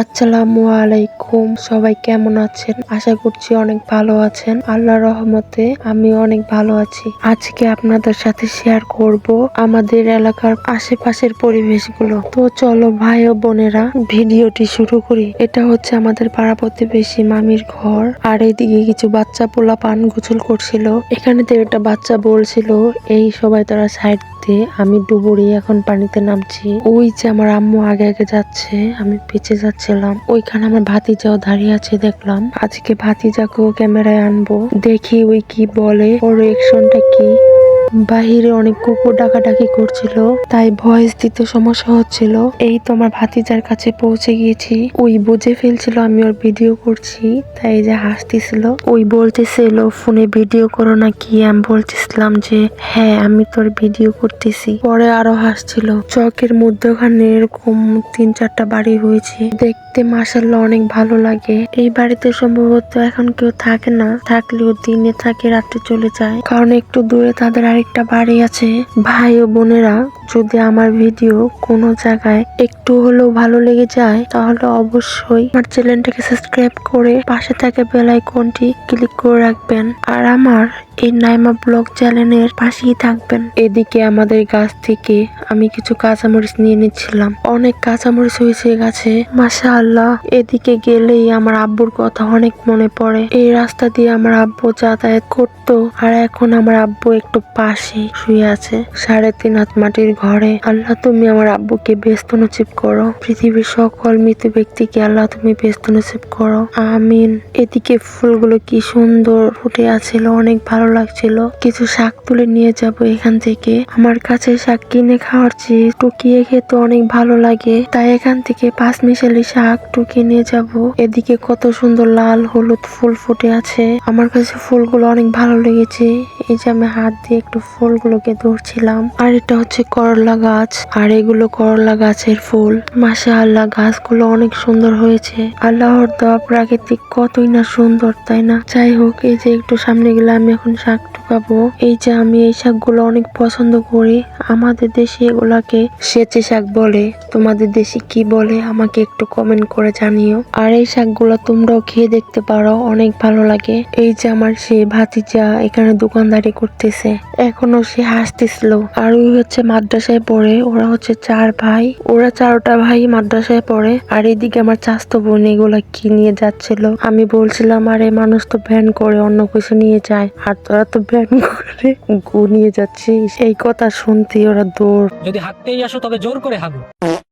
আসসালামু আলাইকুম। সবাই কেমন আছেন? আশা করছি অনেক ভালো আছেন। আল্লাহর রহমতে আমি অনেক ভালো আছি। আজকে আপনাদের সাথে শেয়ার করব আমাদের এলাকার আশেপাশের পরিবেশগুলো। তো চলো ভাই ও বোনেরা ভিডিওটি শুরু করি। এটা হচ্ছে আমাদের পাড়া প্রতিবেশী মামির ঘর। আর এইদিকে কিছু বাচ্চা পোলা পান গোসল করছিল। এখানে থেকে একটা বাচ্চা বলছিল এই সবাই তারা সাইড দিয়ে, আমি ডুবুরি এখন পানিতে নামছি। ওই যে আমার আম্মু আগে আগে যাচ্ছে, আমি পিছে যাচ্ছিলাম। ওইখানে আমার ভাতিজাও দাঁড়িয়ে আছে দেখলাম। আজকে ভাতিজাকেও ক্যামেরায় আনবো, দেখি ওই কি বলে, ওর রিঅ্যাকশনটা কি। বাহিরে অনেক কুকুর ডাকাডাকি করছিল, তাই ভয়েস দিতে সমস্যা হচ্ছিল। এই তো আমার ভাতিজার কাছে পৌঁছে গিয়েছি। ওই বুঝে ফেলছিল আমি ওর ভিডিও করছি, তাই যে হাসতেছিল। ওই বলতেছিল ফোনে ভিডিও করো না কি, আমি বলতেছিলাম যে হ্যাঁ আমি তোর ভিডিও করতেছি। পরে আরো হাসছিল। চকের মধ্যে ওখানে এরকম 3-4টা বাড়ি হয়েছে, দেখতে মাশাআল্লাহ অনেক ভালো লাগে। এই বাড়িতে সম্ভবত এখন কেউ থাকে না, থাকলেও দিনে থাকে রাত্রে চলে যায়, কারণ একটু দূরে তাদের আরেকটা বাড়ি আছে। ভাই ও বোনেরা, যদি আমার ভিডিও কোনো জায়গায় একটু হলেও ভালো লেগে যায় তাহলে অবশ্যই আমার চ্যানেলটাকে সাবস্ক্রাইব করে পাশে থাকা বেল আইকনটি ক্লিক করে রাখবেন, আর আমার এই নাইমা ব্লগ চ্যানেলের পাশেই থাকবেন। এদিকে আমাদের গাছ থেকে আমি কিছু কাঁচামরিচ নিয়ে নিচ্ছিলাম। অনেক কাঁচামরিচ হয়েছে গাছে, মাশাআল্লাহ। এদিকে গেলেই আমার আব্বুর কথা অনেক মনে পড়ে। এই রাস্তা দিয়ে আমার আব্বু যাতায়াত করতো, আর এখন আমার আব্বু একটু পাশে শুয়ে আছে 3.5 হাত মাটির ঘরে। আল্লাহ তুমি আমার আব্বুকে ব্যস্ত নসিব করো, পৃথিবীর সকল মৃত ব্যক্তিকে আল্লাহ তুমি ব্যস্ত নসিব করো, আমিন। এদিকে ফুলগুলো কি সুন্দর ফুটে আছিল, অনেক ভালো লাগছিল। কিছু শাক তুলে নিয়ে যাব এখান থেকে। আমার কাছে শাক কিনে খাওয়ার চেয়ে টুকিয়ে খেতে অনেক ভালো লাগে, তাই এখান থেকে 5 মিশালি শাক টুকিয়ে নিয়ে যাব। এদিকে কত সুন্দর লাল হলুদ ফুল ফুটে আছে, আমার কাছে ফুলগুলো অনেক ভালো লেগেছে। এই যে আমি হাত দিয়ে একটু ফুলগুলোকে ধরছিলাম। আর এটা হচ্ছে করলা গাছ, আর এগুলো করলা গাছের ফুল। মাশাআল্লাহ, গাছগুলো অনেক সুন্দর হয়েছে। আল্লাহর দেওয়া প্রাকৃতিক কতই না সুন্দর, তাই না? যাই হোক, এই যে একটু সামনে গেলে আমি এখন শাক টুকাবো। এই যে আমি এই শাকগুলো অনেক পছন্দ করি। আমাদের দেশে এগুলাকে সেচে শাক বলে, তোমাদের দেশে কি বলে আমাকে একটু কমেন্ট করে জানিও। আর এই শাকগুলো তোমরাও খেয়ে দেখতে পারো, অনেক ভালো লাগে। এই যে আমার সে ভাতিজা এখানে দোকানদারি করতেছে, এখনো সে হাসতেছিল। আর ওই হচ্ছে মাদ্রাসায় পড়ে, ওরা হচ্ছে 4 ভাই, ওরা 4টা ভাই মাদ্রাসায় পড়ে। আর এদিকে আমার চাস্তো বোন এগুলা কি নিয়ে যাচ্ছিল। আমি বলছিলাম আরে মানুষ তো ভ্যান করে অন্য কিছু নিয়ে যায়, আর তোরা তো ভ্যান করে গু নিয়ে যাচ্ছিস। এই কথা শুনতে ওরা দৌড়। যদি হাঁটতেই আসো তবে জোর করে হাঁকো।